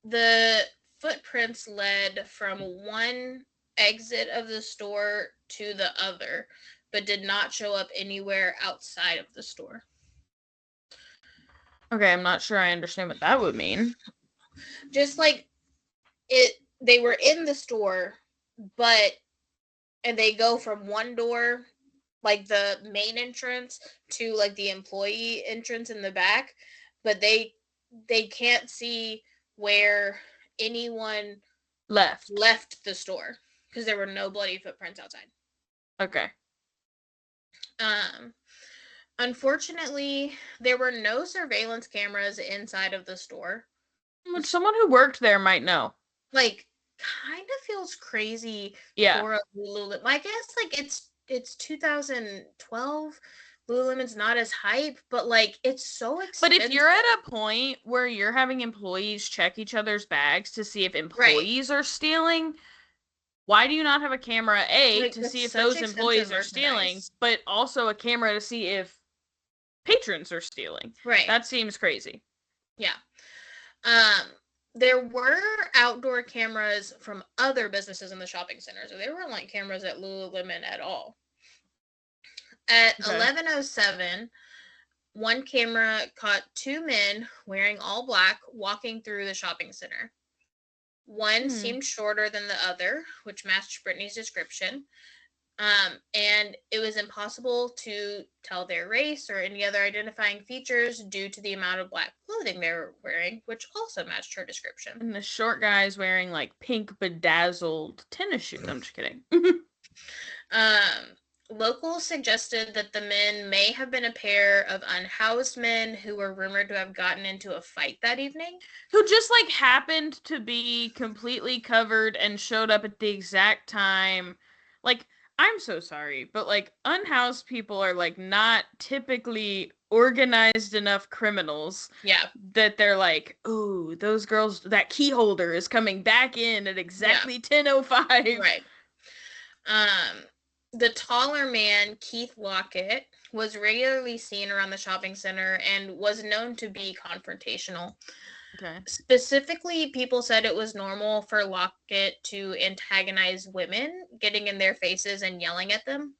the footprints led from one exit of the store to the other, but did not show up anywhere outside of the store. Okay, I'm not sure I understand what that would mean. Just like they were in the store, and they go from one door, like the main entrance, to like the employee entrance in the back, but they can't see where anyone left the store because there were no bloody footprints outside. Okay. Unfortunately, there were no surveillance cameras inside of the store, which someone who worked there might know. Like, kind of feels crazy for a Lululemon. I guess, like, it's 2012. Lululemon's not as hype, but, like, it's so expensive. But if you're at a point where you're having employees check each other's bags to see if employees are stealing, why do you not have a camera, to see if those employees are stealing, but also a camera to see if patrons are stealing? Right. That seems crazy. Yeah. There were outdoor cameras from other businesses in the shopping center, so there weren't, like, cameras at Lululemon at all. At 11:07, one camera caught two men wearing all black walking through the shopping center. One seemed shorter than the other, which matched Brittany's description. And it was impossible to tell their race or any other identifying features due to the amount of black clothing they were wearing, which also matched her description. And the short guy's wearing, like, pink bedazzled tennis shoes. I'm just kidding. Locals suggested that the men may have been a pair of unhoused men who were rumored to have gotten into a fight that evening. Who just like happened to be completely covered and showed up at the exact time. Like, I'm so sorry, but like unhoused people are like not typically organized enough criminals. Yeah. That they're like, ooh, those girls, that key holder is coming back in at exactly 10:05. Right. The taller man, Keith Lockett, was regularly seen around the shopping center and was known to be confrontational. Okay. Specifically, people said it was normal for Lockett to antagonize women, getting in their faces and yelling at them.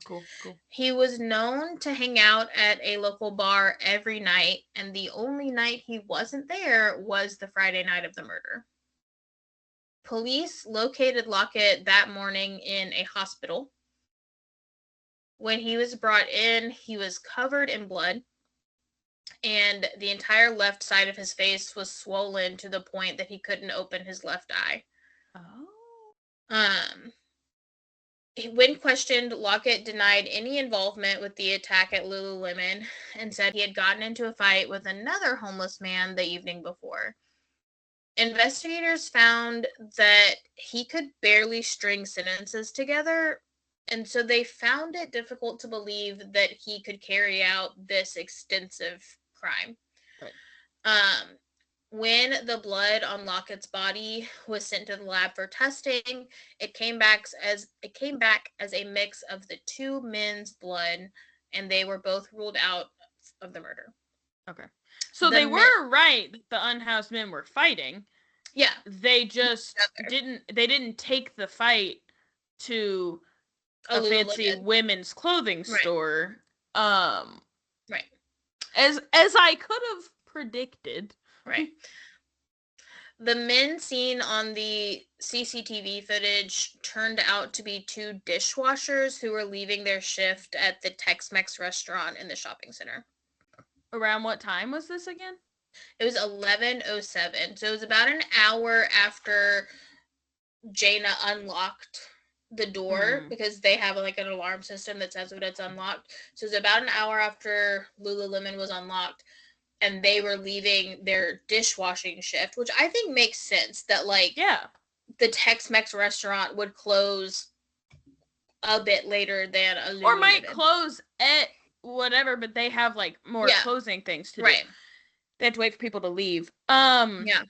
Cool. He was known to hang out at a local bar every night, and the only night he wasn't there was the Friday night of the murder. Police located Lockett that morning in a hospital. When he was brought in, he was covered in blood, and the entire left side of his face was swollen to the point that he couldn't open his left eye. Oh. When questioned, Lockett denied any involvement with the attack at Lululemon and said he had gotten into a fight with another homeless man the evening before. Investigators found that he could barely string sentences together, and so they found it difficult to believe that he could carry out this extensive crime. Right. When the blood on Lockett's body was sent to the lab for testing, it came back as a mix of the two men's blood, and they were both ruled out of the murder. Okay. So they were right that the unhoused men were fighting. Yeah. They just didn't take the fight to a fancy women's clothing store. Right. As I could have predicted. Right. The men seen on the CCTV footage turned out to be two dishwashers who were leaving their shift at the Tex-Mex restaurant in the shopping center. Around what time was this again? It was 11:07. So it was about an hour after Jayna unlocked the door because they have like an alarm system that says when it's unlocked. So it was about an hour after Lululemon was unlocked. And they were leaving their dishwashing shift, which I think makes sense that, like, the Tex-Mex restaurant would close a bit later than a Lululemon. Or might close at whatever, but they have, like, more closing things to do. Right. They have to wait for people to leave. Yeah.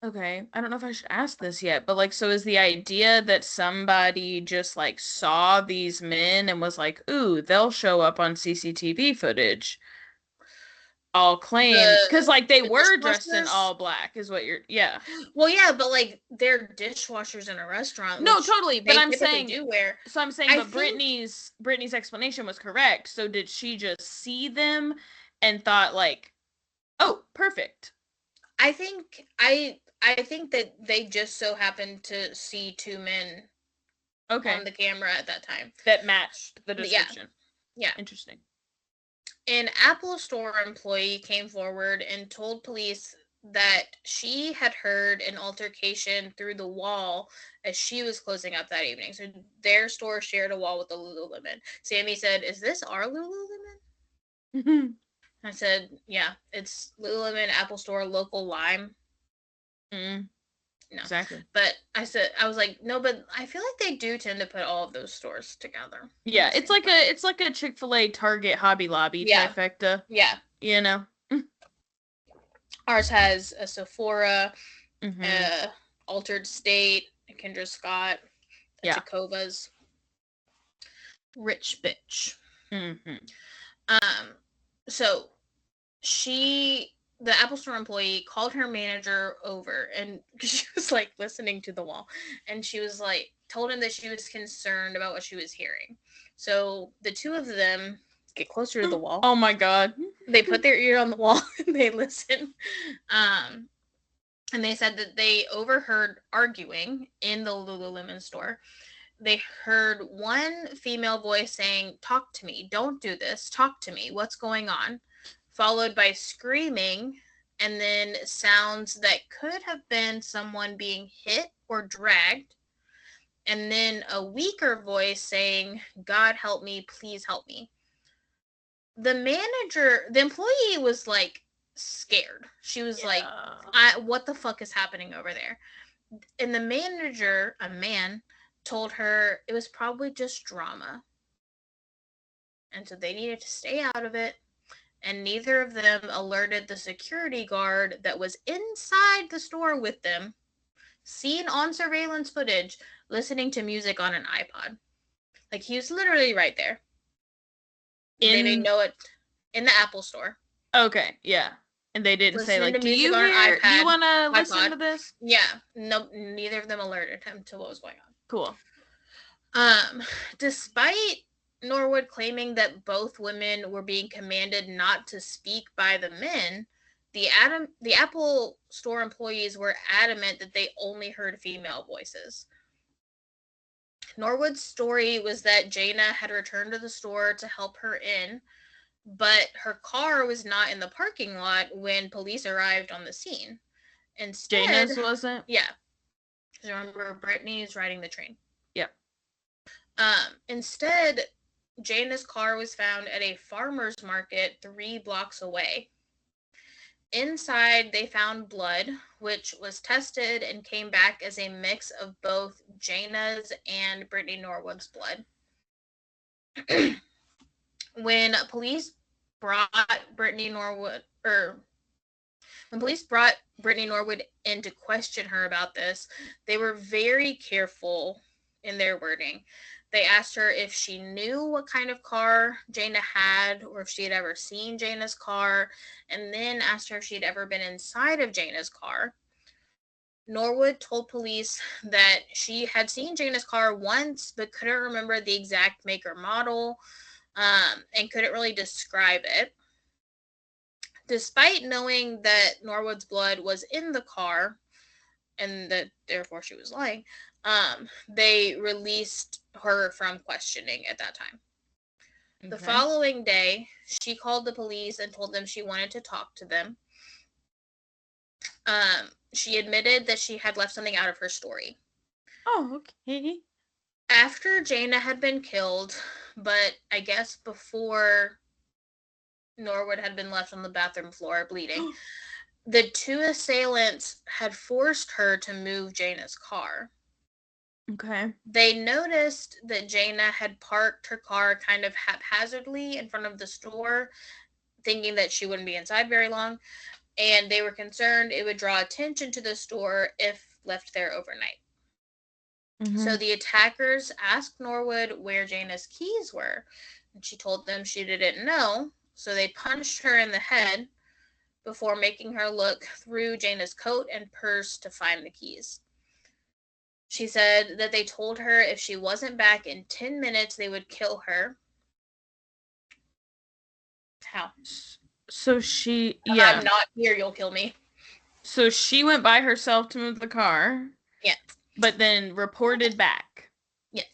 Okay, I don't know if I should ask this yet, but, like, so is the idea that somebody just, like, saw these men and was like, ooh, they'll show up on CCTV footage? All claim because like they were dressed in all black is what you're well but like they're dishwashers in a restaurant. No, totally, but I'm saying but Brittany's explanation was correct. So did she just see them and thought like, oh, perfect? I think that they just so happened to see two men on the camera at that time that matched the description. Yeah. Interesting. An Apple Store employee came forward and told police that she had heard an altercation through the wall as she was closing up that evening. So their store shared a wall with the Lululemon. Sammy said, "Is this our Lululemon?" I said, "Yeah, it's Lululemon Apple Store local Lime." No, exactly. But I was like, no, but I feel like they do tend to put all of those stores together. Yeah, it's like a Chick-fil-A, Target, Hobby Lobby trifecta. Yeah, you know. Ours has a Sephora, Altered State, a Kendra Scott, a Tacovas, Rich Bitch. So the Apple Store employee called her manager over and she was like listening to the wall and she was like told him that she was concerned about what she was hearing. So the two of them get closer to the wall. Oh my god. They put their ear on the wall and they listen. And they said that they overheard arguing in the Lululemon store. They heard one female voice saying, "Talk to me. Don't do this. Talk to me. What's going on?" Followed by screaming, and then sounds that could have been someone being hit or dragged. and then a weaker voice saying, "God help me, please help me." The employee was like scared. She was like, what the fuck is happening over there? And the manager, a man, told her it was probably just drama. And so they needed to stay out of it. And neither of them alerted the security guard that was inside the store with them, seen on surveillance footage, listening to music on an iPod. Like, he was literally right there. They didn't know it in the Apple store. Okay, yeah. And they didn't say, like, do you want to listen to this? Yeah. No, neither of them alerted him to what was going on. Cool. Despite Norwood claiming that both women were being commanded not to speak by the men, the Apple store employees were adamant that they only heard female voices. Norwood's story was that Jayna had returned to the store to help her in, but her car was not in the parking lot when police arrived on the scene. Instead, Jayna's wasn't? Yeah. Because remember, Brittany's riding the train. Yep. Instead, Jayna's car was found at a farmer's market 3 blocks away. Inside, they found blood, which was tested and came back as a mix of both Jayna's and Brittany Norwood's blood. When police brought Brittany Norwood in to question her about this, they were very careful in their wording. They asked her if she knew what kind of car Jayna had or if she had ever seen Jayna's car, and then asked her if she had ever been inside of Jayna's car. Norwood told police that she had seen Jayna's car once but couldn't remember the exact make or model, and couldn't really describe it. Despite knowing that Norwood's blood was in the car and that therefore she was lying, they released her from questioning at that time. Okay. The following day, she called the police and told them she wanted to talk to them. She admitted that she had left something out of her story. Oh, okay. After Jayna had been killed, but I guess before Norwood had been left on the bathroom floor bleeding, the 2 assailants had forced her to move Jayna's car. Okay. They noticed that Jayna had parked her car kind of haphazardly in front of the store, thinking that she wouldn't be inside very long, and they were concerned it would draw attention to the store if left there overnight. Mm-hmm. So the attackers asked Norwood where Jayna's keys were, and she told them she didn't know, so they punched her in the head before making her look through Jayna's coat and purse to find the keys. She said that they told her if she wasn't back in 10 minutes, they would kill her. How? So she... If I'm not here, you'll kill me. So she went by herself to move the car? Yes. But then reported back? Yes.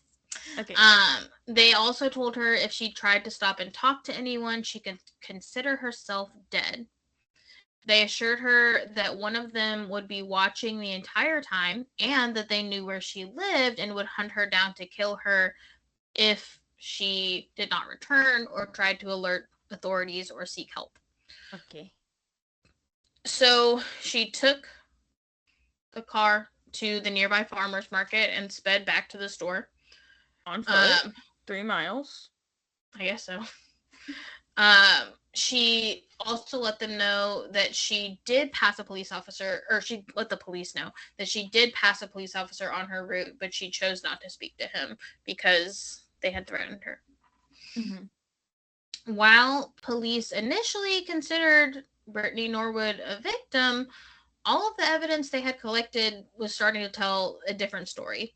Okay. They also told her if she tried to stop and talk to anyone, she could consider herself dead. They assured her that one of them would be watching the entire time and that they knew where she lived and would hunt her down to kill her if she did not return or tried to alert authorities or seek help. Okay. So she took the car to the nearby farmer's market and sped back to the store. On foot? 3 miles? I guess so. She also let them know that she did pass a police officer, or she let the police know that she did pass a police officer on her route, but she chose not to speak to him because they had threatened her. Mm-hmm. While police initially considered Brittany Norwood a victim, all of the evidence they had collected was starting to tell a different story.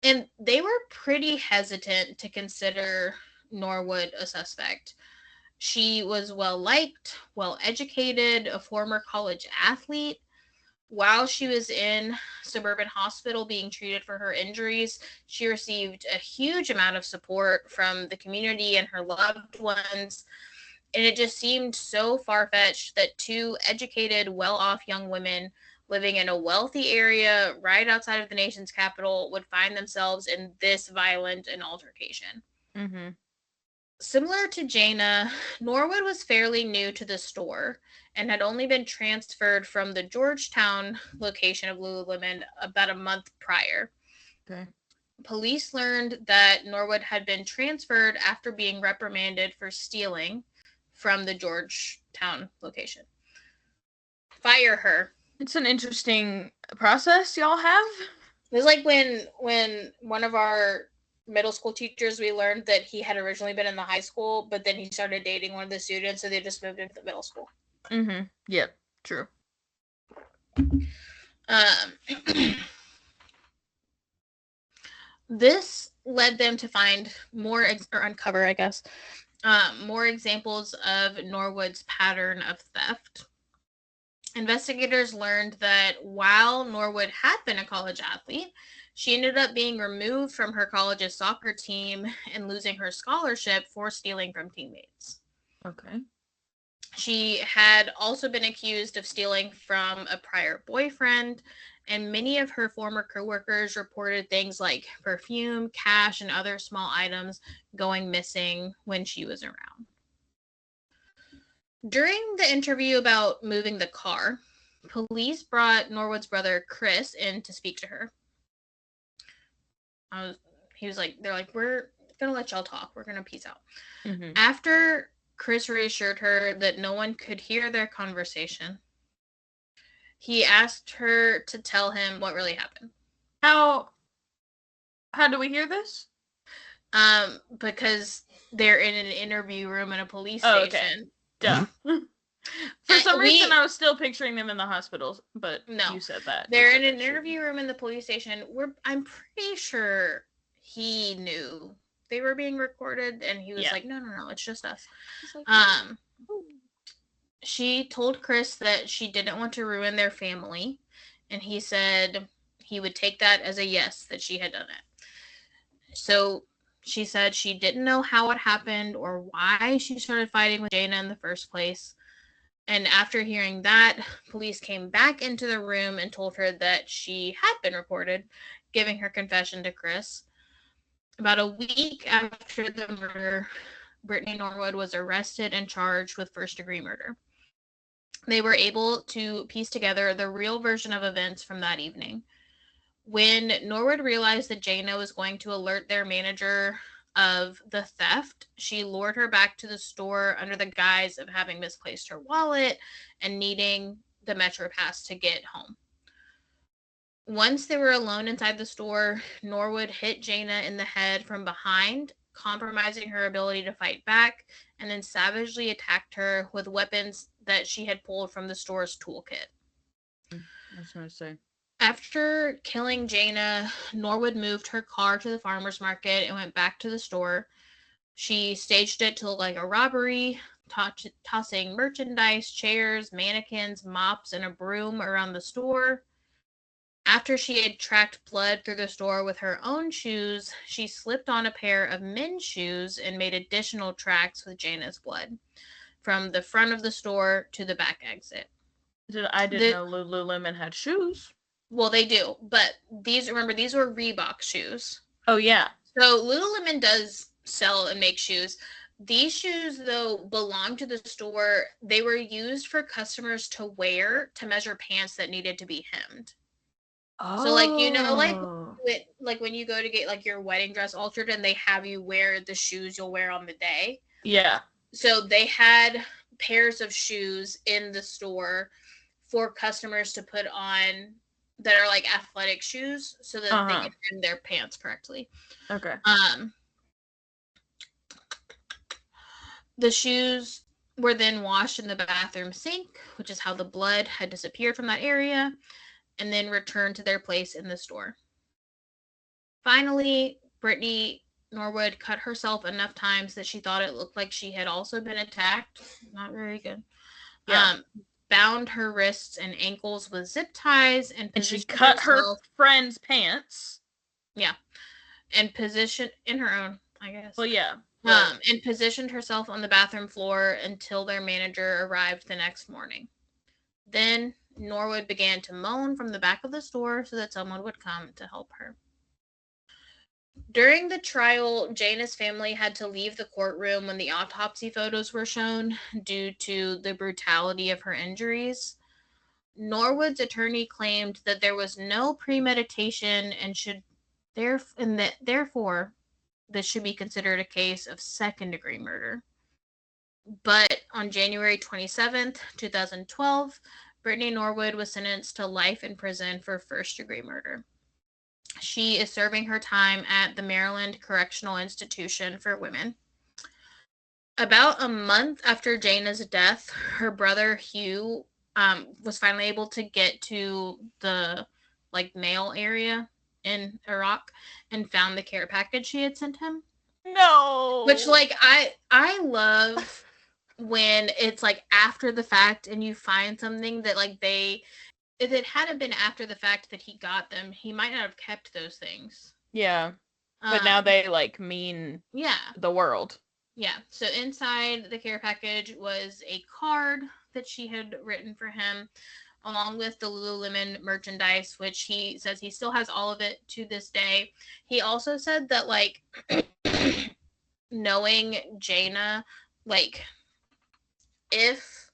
And they were pretty hesitant to consider Norwood a suspect. She was well-liked, well-educated, a former college athlete. While she was in suburban hospital being treated for her injuries, she received a huge amount of support from the community and her loved ones. And it just seemed so far-fetched that 2 educated, well-off young women living in a wealthy area right outside of the nation's capital would find themselves in this violent an altercation. Mm-hmm. Similar to Jayna, Norwood was fairly new to the store and had only been transferred from the Georgetown location of Lululemon about a month prior. Okay. Police learned that Norwood had been transferred after being reprimanded for stealing from the Georgetown location. Fire her. It's an interesting process y'all have. It was like when one of our middle school teachers, we learned that he had originally been in the high school, but then he started dating one of the students, so they just moved into the middle school. Mm-hmm. Yep. True. This led them to find more, or uncover, I guess, more examples of Norwood's pattern of theft. Investigators learned that while Norwood had been a college athlete, she ended up being removed from her college's soccer team and losing her scholarship for stealing from teammates. Okay. She had also been accused of stealing from a prior boyfriend, and many of her former coworkers reported things like perfume, cash, and other small items going missing when she was around. During the interview about moving the car, police brought Norwood's brother Chris in to speak to her. He was like, they're like, we're gonna let y'all talk. We're gonna peace out. Mm-hmm. After Chris reassured her that no one could hear their conversation, he asked her to tell him what really happened. How do we hear this? Because they're in an interview room in a police Oh, station. Okay. Duh. For some reason, I was still picturing them in the hospitals, but no, you said that. They're in an interview room in the police station. I'm pretty sure he knew they were being recorded, and he was like, no, it's just us. Like, she told Chris that she didn't want to ruin their family, and he said he would take that as a yes, that she had done it. So she said she didn't know how it happened or why she started fighting with Jayna in the first place. And after hearing that, police came back into the room and told her that she had been reported, giving her confession to Chris. About a week after the murder, Brittany Norwood was arrested and charged with first-degree murder. They were able to piece together the real version of events from that evening. When Norwood realized that Jayna was going to alert their manager of the theft, she lured her back to the store under the guise of having misplaced her wallet and needing the Metro Pass to get home. Once they were alone inside the store, Norwood hit Jayna in the head from behind, compromising her ability to fight back, and then savagely attacked her with weapons that she had pulled from the store's toolkit. I was going to say. After killing Jayna, Norwood moved her car to the farmer's market and went back to the store. She staged it to look like a robbery, tossing merchandise, chairs, mannequins, mops, and a broom around the store. After she had tracked blood through the store with her own shoes, she slipped on a pair of men's shoes and made additional tracks with Jayna's blood from the front of the store to the back exit. I didn't know Lululemon had shoes. Well, they do, but these were Reebok shoes. Oh, yeah. So Lululemon does sell and make shoes. These shoes, though, belong to the store. They were used for customers to wear to measure pants that needed to be hemmed. Oh. So, like when you go to get like your wedding dress altered and they have you wear the shoes you'll wear on the day. Yeah. So they had pairs of shoes in the store for customers to put on that are like athletic shoes so that they can hem their pants correctly. Okay. The shoes were then washed in the bathroom sink, which is how the blood had disappeared from that area, and then returned to their place in the store. Finally, Brittany Norwood cut herself enough times that she thought it looked like she had also been attacked. Not very good. Yeah. Bound her wrists and ankles with zip ties and she cut her friend's pants. Yeah. And positioned in her own, I guess. Well, yeah. And positioned herself on the bathroom floor until their manager arrived the next morning. Then, Norwood began to moan from the back of the store so that someone would come to help her. During the trial, Jayna's family had to leave the courtroom when the autopsy photos were shown due to the brutality of her injuries. Norwood's attorney claimed that there was no premeditation and that therefore this should be considered a case of second-degree murder. But on January 27th, 2012, Brittany Norwood was sentenced to life in prison for first-degree murder. She is serving her time at the Maryland Correctional Institution for Women. About a month after Jayna's death, her brother Hugh was finally able to get to the mail area in Iraq and found the care package she had sent him. No. Which I love when it's after the fact and you find something that if it hadn't been after the fact that he got them, he might not have kept those things. Yeah. But now they mean the world. Yeah. So inside the care package was a card that she had written for him, along with the Lululemon merchandise, which he says he still has all of it to this day. He also said that knowing Jayna, if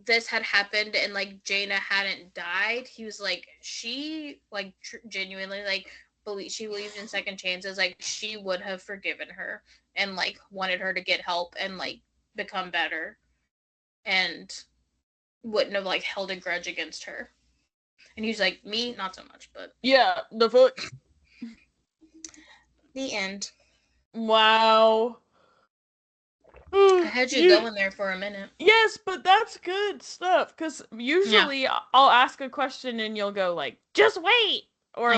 this had happened and Jayna hadn't died, he was she genuinely she believed in second chances. She would have forgiven her and wanted her to get help and become better, and wouldn't have held a grudge against her. And he's me, not so much, but yeah, the foot. The end. Wow. I had you going there for a minute. Yes, but that's good stuff, because usually I'll ask a question and you'll go just wait, or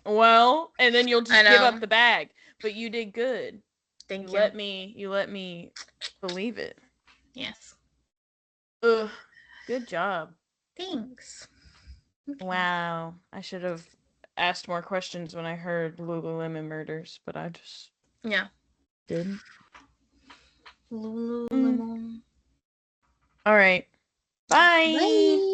well, and then you'll just give up the bag. But you did good. Thank you. You let me believe it. Yes. Ugh. Good job. Thanks. Okay. Wow. I should have asked more questions when I heard Lululemon murders, but I just didn't. Lululemon. All right. Bye. Bye.